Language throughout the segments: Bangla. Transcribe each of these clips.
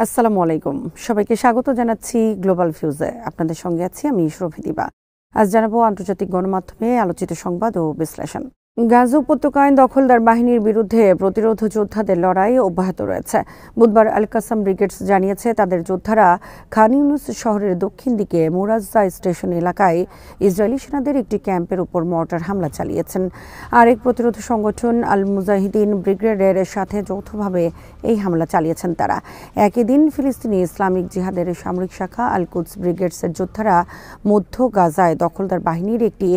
আসসালামু আলাইকুম। সবাইকে স্বাগত জানাচ্ছি গ্লোবাল ভিউজে। আপনাদের সঙ্গে আছি আমি শরফি দিবা। আজ জানাবো আন্তর্জাতিক গণমাধ্যমে আলোচিত সংবাদ ও বিশ্লেষণ। গাজা উপত্যকায় দখলদার বাহিনীর বিরুদ্ধে প্রতিরোধ যোদ্ধাদের লড়াই অব্যাহত রয়েছে। বুধবার আল কাসাম ব্রিগেডস জানিয়েছে তাদের যোদ্ধারা খান ইউনুস শহরের দক্ষিণ দিকে মুরাজ্জা স্টেশন এলাকায় ইসরায়েলি সেনাদের একটি ক্যাম্পের উপর মর্টার হামলা চালিয়েছেন। আরেক প্রতিরোধ সংগঠন আল মুজাহিদিন ব্রিগেডের সাথে যৌথভাবে এই হামলা চালিয়েছেন তারা। একই দিন ফিলিস্তিনি ইসলামিক জিহাদের সামরিক শাখা আল কুদস ব্রিগেডসের যোদ্ধারা মধ্য গাজায় দখলদার বাহিনীর একটি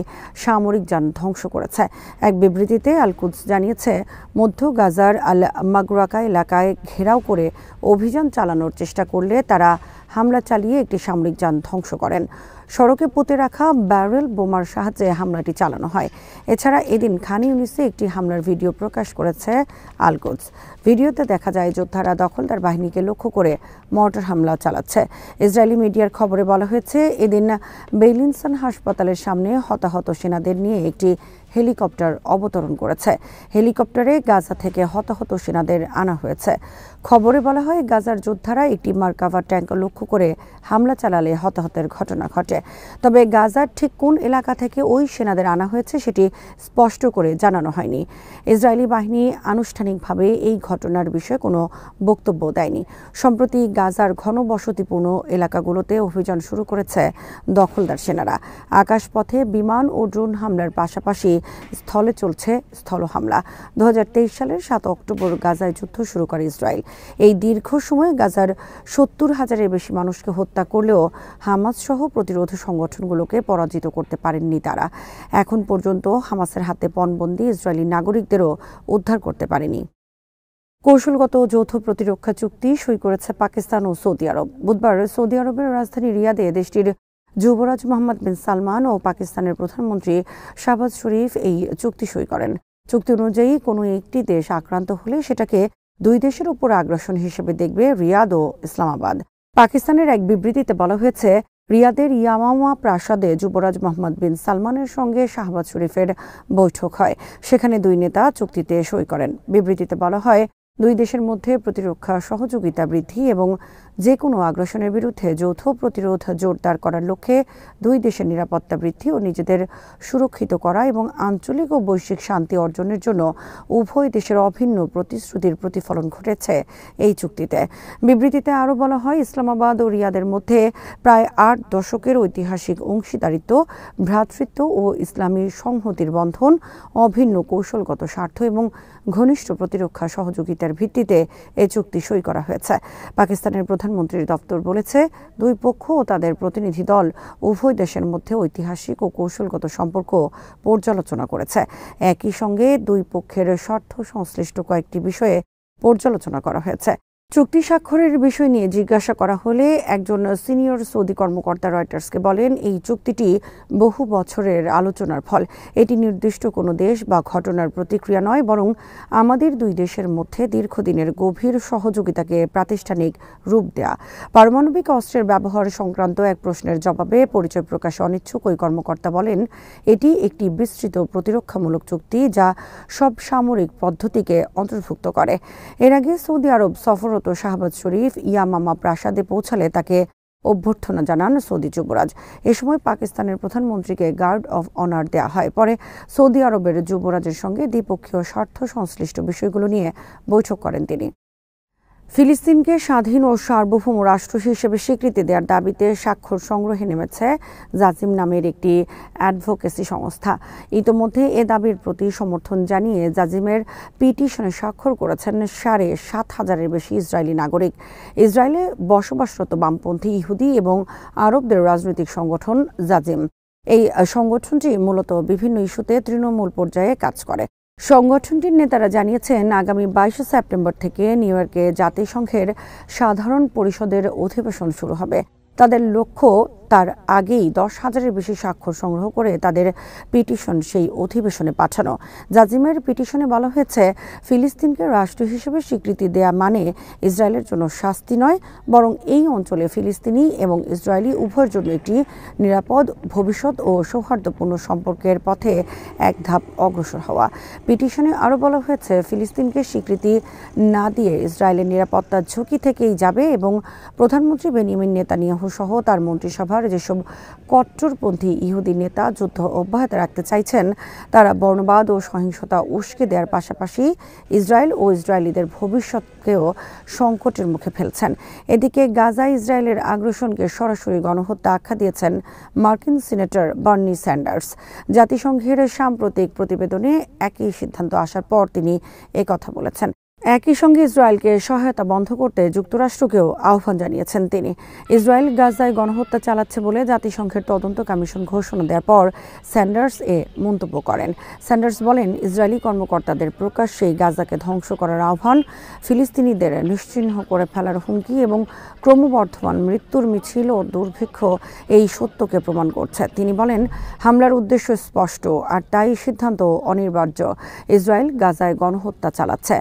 সামরিক যান ধ্বংস করেছে। এক বিবৃতিতে আল কুদস জানিয়েছে মধ্য গাজার আল মাগরাকা এলাকায় ঘেরাও করে অভিযান চালানোর চেষ্টা করলে তারা হামলা চালিয়ে একটি সামরিক যান ধ্বংস করেন। সড়কে পুঁতে রাখা ব্যারেল বোমার সাহায্যে হামলাটি চালানো হয়। এছাড়া এদিন খান ইউনিসে একটি হামলার ভিডিও প্রকাশ করেছে আল কুদস। ভিডিওতে দেখা যায় যোদ্ধারা দখলদার বাহিনীকে লক্ষ্য করে মর্টার হামলা চালাচ্ছে। ইসরায়েলি মিডিয়ার খবরে বলা হয়েছে এদিন বেইলিনসন হাসপাতালের সামনে হতাহত সেনাদের নিয়ে একটি হেলিকপ্টার অবতরণ করেছে। হেলিকপ্টারে গাজা থেকে হতাহত সেনাদের আনা হয়েছে। খবরে বলা হয় গাজার যোদ্ধারা একটি মার্কাভা ট্যাঙ্ক লক্ষ্য করে হামলা চালালে হতাহতের ঘটনা ঘটে। তবে গাজার ঠিক কোন এলাকা থেকে ওই সেনাদের আনা হয়েছে সেটি স্পষ্ট করে জানানো হয়নি। ইসরায়েলি বাহিনী আনুষ্ঠানিকভাবে এই ঘটনার বিষয়ে কোনো বক্তব্য দেয়নি। সম্প্রতি গাজার ঘনবসতিপূর্ণ এলাকাগুলোতে অভিযান শুরু করেছে দখলদার সেনারা। আকাশপথে বিমান ও ড্রোন হামলার পাশাপাশি স্থলে চলছে স্থল হামলা। 2023 সালের 7 অক্টোবর গাজায় যুদ্ধ শুরু করে ইসরায়েল। এই দীর্ঘ সময়ে গাজার 70,000-এর বেশি মানুষকে হত্যা করলেও হামাস সহ প্রতিরোধ সংগঠনগুলোকে পরাজিত করতে পারেননি তারা। এখন পর্যন্ত হামাসের হাতে পণবন্দী ইসরায়েলি নাগরিকদেরও উদ্ধার করতে পারেনি। কৌশলগত যৌথ প্রতিরক্ষা চুক্তি সই করেছে পাকিস্তান ও সৌদি আরব। বুধবার সৌদি আরবের রাজধানী রিয়াদে দেশটির যুবরাজ মোহাম্মদ বিন সালমান ও পাকিস্তানের প্রধানমন্ত্রী শাহবাজ শরীফ এই চুক্তি সই করেন। চুক্তি অনুযায়ী কোনো একটি দেশ আক্রান্ত হলে সেটাকে দুই দেশের উপর আগ্রাসন হিসেবে দেখবে রিয়াদ ও ইসলামাবাদ। পাকিস্তানের এক বিবৃতিতে বলা হয়েছে রিয়াদের ইয়ামামা প্রাসাদে যুবরাজ মোহাম্মদ বিন সালমানের সঙ্গে শাহবাজ শরীফের বৈঠক হয়। সেখানে দুই নেতা চুক্তিতে সই করেন। বিবৃতিতে বলা হয় দুই দেশের মধ্যে প্রতিরক্ষা সহযোগিতা বৃদ্ধি এবং যে কোনো আগ্রাসনের বিরুদ্ধে যৌথ প্রতিরোধ জোরদার করার লক্ষ্যে দুই দেশের নিরাপত্তা বৃদ্ধি ও নিজেদের সুরক্ষিত করা এবং আঞ্চলিক ও বৈশ্বিক শান্তি অর্জনের জন্য উভয় দেশের অভিন্ন প্রতিশ্রুতির প্রতিফলন ঘটেছে এই চুক্তিতে। বিবৃতিতে আরও বলা হয় ইসলামাবাদ ও রিয়াদের মধ্যে প্রায় 8 দশকের ঐতিহাসিক অংশীদারিত্ব, ভ্রাতৃত্ব ও ইসলামী সংহতির বন্ধন, অভিন্ন কৌশলগত স্বার্থ এবং ঘনিষ্ঠ প্রতিরক্ষা সহযোগিতার ভিত্তিতে এই চুক্তি সই করা হয়েছে। পাকিস্তানের প্রধানমন্ত্রীর দপ্তর বলেছে দুই পক্ষ ও তাদের প্রতিনিধি দল উভয় দেশের মধ্যে ঐতিহাসিক ও কৌশলগত সম্পর্ক পর্যালোচনা করেছে। একই সঙ্গে দুই পক্ষের স্বার্থ সংশ্লিষ্ট কয়েকটি বিষয়ে পর্যালোচনা করা হয়েছে। চুক্তি স্বাক্ষরের বিষয় নিয়ে জিজ্ঞাসা করা হলে একজন সিনিয়র সৌদি কর্মকর্তা রয়টার্সকে বলেন এই চুক্তিটি বহু বছরের আলোচনার ফল। এটি নির্দিষ্ট কোনো দেশ বা ঘটনার প্রতিক্রিয়া নয়, বরং আমাদের দুই দেশের মধ্যে দীর্ঘদিনের গভীর সহযোগিতাকে প্রাতিষ্ঠানিক রূপ দেয়া। পারমাণবিক অস্ত্রের ব্যবহার সংক্রান্ত এক প্রশ্নের জবাবে পরিচয় প্রকাশে অনিচ্ছুক ওই কর্মকর্তা বলেন এটি একটি বিস্তৃত প্রতিরক্ষামূলক চুক্তি যা সব সামরিক পদ্ধতিকে অন্তর্ভুক্ত করে। এর আগে সৌদি আরব সফররত শাহবাজ শরীফ ইয়ামামা প্রাসাদে পৌঁছালে তাকে অভ্যর্থনা জানান সৌদি যুবরাজ। এ সময় পাকিস্তানের প্রধানমন্ত্রীকে গার্ড অফ অনার দেওয়া হয়। পরে সৌদি আরবের যুবরাজের সঙ্গে দ্বিপক্ষীয় স্বার্থ সংশ্লিষ্ট বিষয়গুলো নিয়ে বৈঠক করেন তিনি। ফিলিস্তিনকে স্বাধীন ও সার্বভৌম রাষ্ট্র হিসেবে স্বীকৃতি দেওয়ার দাবিতে স্বাক্ষর সংগ্রহে নেমেছে জাজিম নামের একটি অ্যাডভোকেসি সংস্থা। ইতোমধ্যে এ দাবির প্রতি সমর্থন জানিয়ে জাজিমের পিটিশনে স্বাক্ষর করেছেন 7,500-এর বেশি ইসরায়েলি নাগরিক। ইসরায়েলে বসবাসরত বামপন্থী ইহুদি এবং আরবদের রাজনৈতিক সংগঠন জাজিম। এই সংগঠনটি মূলত বিভিন্ন ইস্যুতে তৃণমূল পর্যায়ে কাজ করে। সংগঠনটির নেতারা জানিয়েছেন আগামী 22 সেপ্টেম্বর থেকে নিউ ইয়র্কে জাতিসংঘের সাধারণ পরিষদের অধিবেশন শুরু হবে। তাদের লক্ষ্য তার আগেই 10,000-এর বেশি স্বাক্ষর সংগ্রহ করে তাদের পিটিশন সেই অধিবেশনে পাঠানো। জাজিমের পিটিশনে বলা হয়েছে, ফিলিস্তিনকে রাষ্ট্র হিসেবে স্বীকৃতি দেয়া মানে ইসরায়েলের জন্য শাস্তি নয়, বরং এই অঞ্চলে ফিলিস্তিনি এবং ইসরায়েলি উভয়ের জন্য একটি নিরাপদ ভবিষ্যৎ ও সৌহার্দ্যপূর্ণ সম্পর্কের পথে এক ধাপ অগ্রসর হওয়া। পিটিশনে আরও বলা হয়েছে, ফিলিস্তিনকে স্বীকৃতি না দিয়ে ইসরায়েলের নিরাপত্তার ঝুঁকি থেকেই যাবে এবং প্রধানমন্ত্রী বেনিয়ামিন নেতানিয়াহু সহ তার মন্ত্রিসভার যেসব কট্টরপন্থী ইহুদি নেতা যুদ্ধ অব্যাহত রাখতে চাইছেন, তারা বর্ণবাদ ও সহিংসতা উস্কে দেওয়ার পাশাপাশি ইসরায়েল ও ইসরায়েলিদের ভবিষ্যৎকেও সংকটের মুখে ফেলছেন। এদিকে গাজায় ইসরায়েলের আগ্রাসনকে সরাসরি গণহত্যা আখ্যা দিয়েছেন মার্কিন সিনেটর বার্নি স্যান্ডার্স। জাতিসংঘের সাম্প্রতিক প্রতিবেদনে একই সিদ্ধান্ত আসার পর তিনি একথা বলেছেন। একই সঙ্গে ইসরায়েলকে সহায়তা বন্ধ করতে যুক্তরাষ্ট্রকেও আহ্বান জানিয়েছেন তিনি। ইসরায়েল গাজায় গণহত্যা চালাচ্ছে বলে জাতিসংঘের তদন্ত কমিশন ঘোষণা দেওয়ার পর স্যান্ডার্স এ মন্তব্য করেন। স্যান্ডার্স বলেন, ইসরায়েলি কর্মকর্তাদের প্রকাশ্যেই গাজাকে ধ্বংস করার আহ্বান, ফিলিস্তিনিদের নিশ্চিহ্ন করে ফেলার হুমকি এবং ক্রমবর্ধমান মৃত্যুর মিছিল ও দুর্ভিক্ষ এই সত্যকে প্রমাণ করছে। তিনি বলেন, হামলার উদ্দেশ্য স্পষ্ট, আর তাই সিদ্ধান্ত অনিবার্য। ইসরায়েল গাজায় গণহত্যা চালাচ্ছে।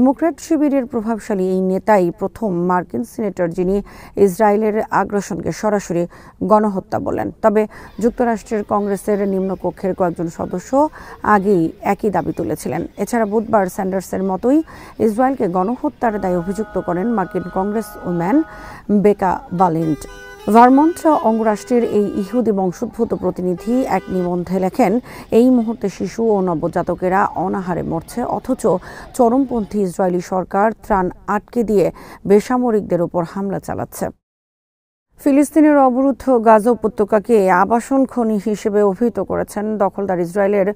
ডেমোক্র্যাট শিবিরের প্রভাবশালী এই নেতাই প্রথম মার্কিন সিনেটর যিনি ইসরায়েলের আগ্রাসনকে সরাসরি গণহত্যা বলেন। তবে যুক্তরাষ্ট্রের কংগ্রেসের নিম্নকক্ষের কয়েকজন সদস্য আগেই একই দাবি তুলেছিলেন। এছাড়া বুধবার স্যান্ডার্সের মতোই ইসরায়েলকে গণহত্যার দায়ে অভিযুক্ত করেন মার্কিন কংগ্রেস উইম্যান বেকা বালিন্ড। ভারমন্ট অঙ্গরাষ্ট্রের এই ইহুদি বংশোদ্ভূত প্রতিনিধি এক নিবন্ধে লেখেন, এই মুহূর্তে শিশু ও নবজাতকেরা অনাহারে মরছে, অথচ চরমপন্থী ইসরায়েলি সরকার ত্রাণ আটকে দিয়ে বেসামরিকদের ওপর হামলা চালাচ্ছে। ফিলিস্তিনের অবরুদ্ধ গাজা উপত্যকাকে আবাসন খনি হিসেবে অভিহিত করেছেন দখলদার ইসরায়েলের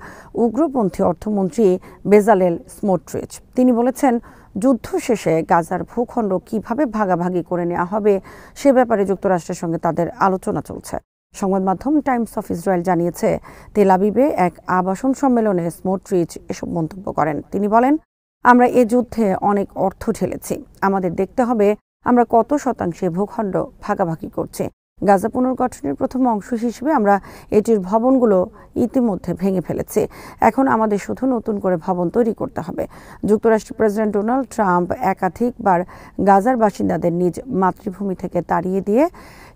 উগ্রপন্থী অর্থমন্ত্রী বেজালেল স্মোট্রিচ। তিনি বলেছেন, যুদ্ধ শেষে গাজার ভূখণ্ড কিভাবে ভাগাভাগি করে নেওয়া হবে সে ব্যাপারে যুক্তরাষ্ট্রের সঙ্গে তাদের আলোচনা চলছে। সংবাদ মাধ্যম টাইমস অফ ইসরায়েল জানিয়েছে, তেল আবিবে এক আবাসন সম্মেলনে স্মোট্রিচ এসব মন্তব্য করেন। তিনি বলেন, আমরা এ যুদ্ধে অনেক অর্থ ঢেলেছি, আমাদের দেখতে হবে আমরা কত শতাংশে ভূখণ্ড ভাগাভাগি করছি। গাজা পুনর্গঠনের প্রথম অংশ হিসেবে আমরা এটির ভবনগুলো ইতিমধ্যে ভেঙে ফেলেছি। এখন আমাদের শুধু নতুন করে ভবন তৈরি করতে হবে। যুক্তরাষ্ট্রের প্রেসিডেন্ট ডোনাল্ড ট্রাম্প একাধিকবার গাজার বাসিন্দাদের নিজ মাতৃভূমি থেকে তাড়িয়ে দিয়ে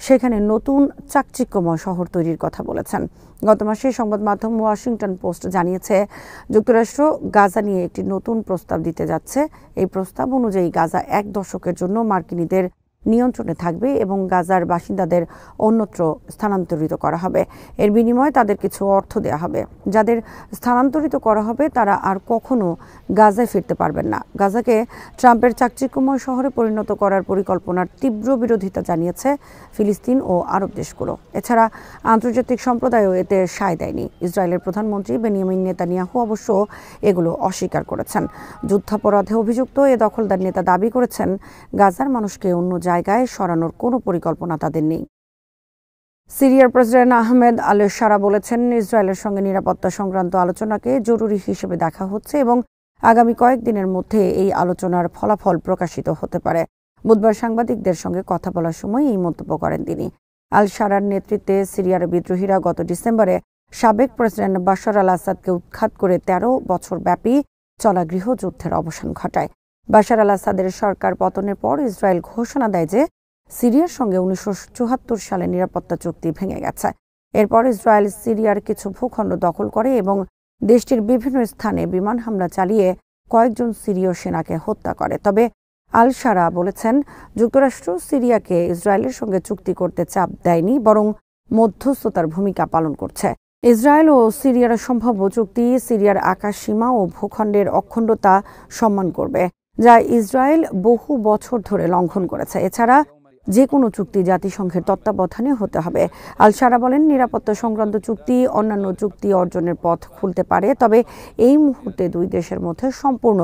সেখানে নতুন চাকচিক্যময় শহর তৈরির কথা বলেছেন। গত মাসে সংবাদ মাধ্যম ওয়াশিংটন পোস্ট জানিয়েছে, যুক্তরাষ্ট্র গাজা নিয়ে একটি নতুন প্রস্তাব দিতে যাচ্ছে। এই প্রস্তাব অনুযায়ী গাজা 1 দশকের জন্য মার্কিনীদের নিয়ন্ত্রণে থাকবে এবং গাজার বাসিন্দাদের অন্যত্র স্থানান্তরিত করা হবে। এর বিনিময়ে তাদের কিছু অর্থ দেওয়া হবে। যাদের স্থানান্তরিত করা হবে তারা আর কখনো গাজায় ফিরতে পারবেন না। গাজাকে ট্রাম্পের চাকচিক্যময় শহরে পরিণত করার পরিকল্পনার তীব্র বিরোধিতা জানিয়েছে ফিলিস্তিন ও আরব দেশগুলো। এছাড়া আন্তর্জাতিক সম্প্রদায়ও এতে সায় দেয়নি। ইসরায়েলের প্রধানমন্ত্রী বেনিয়ামিন নেতানিয়াহু অবশ্য এগুলো অস্বীকার করেছেন। যুদ্ধাপরাধে অভিযুক্ত এ দখলদার নেতা দাবি করেছেন, গাজার মানুষকে অন্য জায়গায় সরানোর কোনো পরিকল্পনা তাদের নেই। সিরিয়ার প্রেসিডেন্ট আহমেদ আল শারা বলেছেন, ইসরায়েলের সঙ্গে নিরাপত্তা সংক্রান্ত আলোচনাকে জরুরি হিসেবে দেখা হচ্ছে এবং আগামী কয়েকদিনের মধ্যে এই আলোচনার ফলাফল প্রকাশিত হতে পারে। বুধবার সাংবাদিকদের সঙ্গে কথা বলার সময় এই মন্তব্য করেন তিনি। আল শারার নেতৃত্বে সিরিয়ার বিদ্রোহীরা গত ডিসেম্বরে সাবেক প্রেসিডেন্ট বাশার আল আসাদকে উৎখাত করে 13 বছর ব্যাপী চলা গৃহযুদ্ধের অবসান ঘটায়। বাশার আল আসাদের সরকার পতনের পর ইসরায়েল ঘোষণা দেয় যে সিরিয়ার সঙ্গে 1974 সালে নিরাপত্তা চুক্তি ভেঙে গেছে। এরপর ইসরায়েল সিরিয়ার কিছু ভূখণ্ড দখল করে এবং দেশটির বিভিন্ন স্থানে বিমান হামলা চালিয়ে কয়েকজন সিরীয় সেনাকে হত্যা করে। তবে আল শারা বলেছেন, যুক্তরাষ্ট্র সিরিয়াকে ইসরায়েলের সঙ্গে চুক্তি করতে চাপ দেয়নি, বরং মধ্যস্থতার ভূমিকা পালন করছে। ইসরায়েল ও সিরিয়ার সম্ভাব্য চুক্তি সিরিয়ার আকাশ সীমা ও ভূখণ্ডের অখণ্ডতা সম্মান করবে, যা ইসরায়েল বহু বছর ধরে লঙ্ঘন করেছে। এছাড়া যে কোনো চুক্তি জাতিসংঘের তত্ত্বাবধানে হতে হবে। আল শারা বলেন, নিরাপত্তা সংক্রান্ত চুক্তি অন্যান্য চুক্তি অর্জনের পথ খুলতে পারে, তবে এই মুহূর্তে দুই দেশের মধ্যে সম্পূর্ণ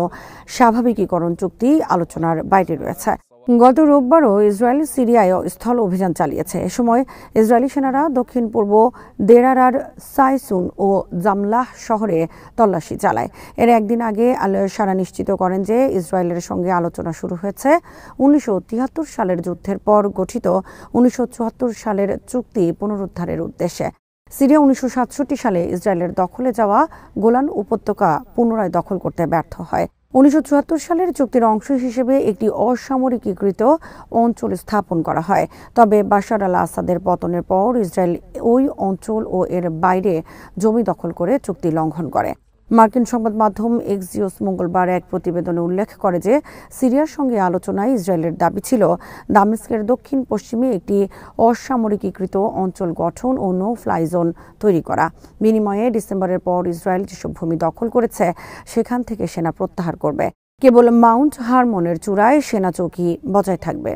স্বাভাবিকীকরণ চুক্তি আলোচনার বাইরে রয়েছে। গত রোববারও ইসরায়েল সিরিয়ায় স্থল অভিযান চালিয়েছে। এ সময় ইসরায়েলি সেনারা দক্ষিণ পূর্ব দেরারার সাইসুন ও জামলাহ শহরে তল্লাশি চালায়। এর একদিন আগে আল শারা নিশ্চিত করেন যে ইসরায়েলের সঙ্গে আলোচনা শুরু হয়েছে 1973 সালের যুদ্ধের পর গঠিত 1974 সালের চুক্তি পুনরুদ্ধারের উদ্দেশ্যে। সিরিয়া 1967 সালে ইসরায়েলের দখলে যাওয়া গোলান উপত্যকা পুনরায় দখল করতে ব্যর্থ হয়। 1974 সালের চুক্তির অংশ হিসেবে একটি অসামরিকীকৃত অঞ্চল স্থাপন করা হয়। তবে বাশার আল আসাদের পতনের পর ইসরায়েল ওই অঞ্চল ও এর বাইরে জমি দখল করে চুক্তি লঙ্ঘন করে। মার্কিন সংবাদ মাধ্যম এক্সিওস মঙ্গলবার এক প্রতিবেদনে উল্লেখ করে যে সিরিয়ার সঙ্গে আলোচনায় ইসরায়েলের দাবি ছিল দামেস্কের দক্ষিণ পশ্চিমে একটি অসামরিকীকৃত অঞ্চল গঠন ও নো ফ্লাই জোন তৈরি করা। বিনিময়ে ডিসেম্বরের পর ইসরায়েল যেসব ভূমি দখল করেছে সেখান থেকে সেনা প্রত্যাহার করবে। কেবল মাউন্ট হারমনের চূড়ায় সেনা চৌকি বজায় থাকবে।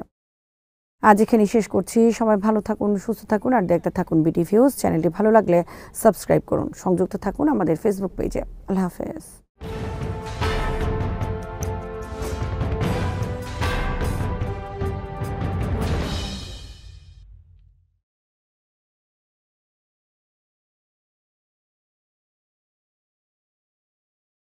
আজ এখানে শেষ করছি। সবাই ভালো থাকুন, সুস্থ থাকুন আর দেখতে থাকুন বিডি ভিউজ। চ্যানেলটি ভালো লাগলে সাবস্ক্রাইব করুন। সংযুক্ত থাকুন আমাদের ফেসবুক পেজে। আল্লাহ হাফেজ।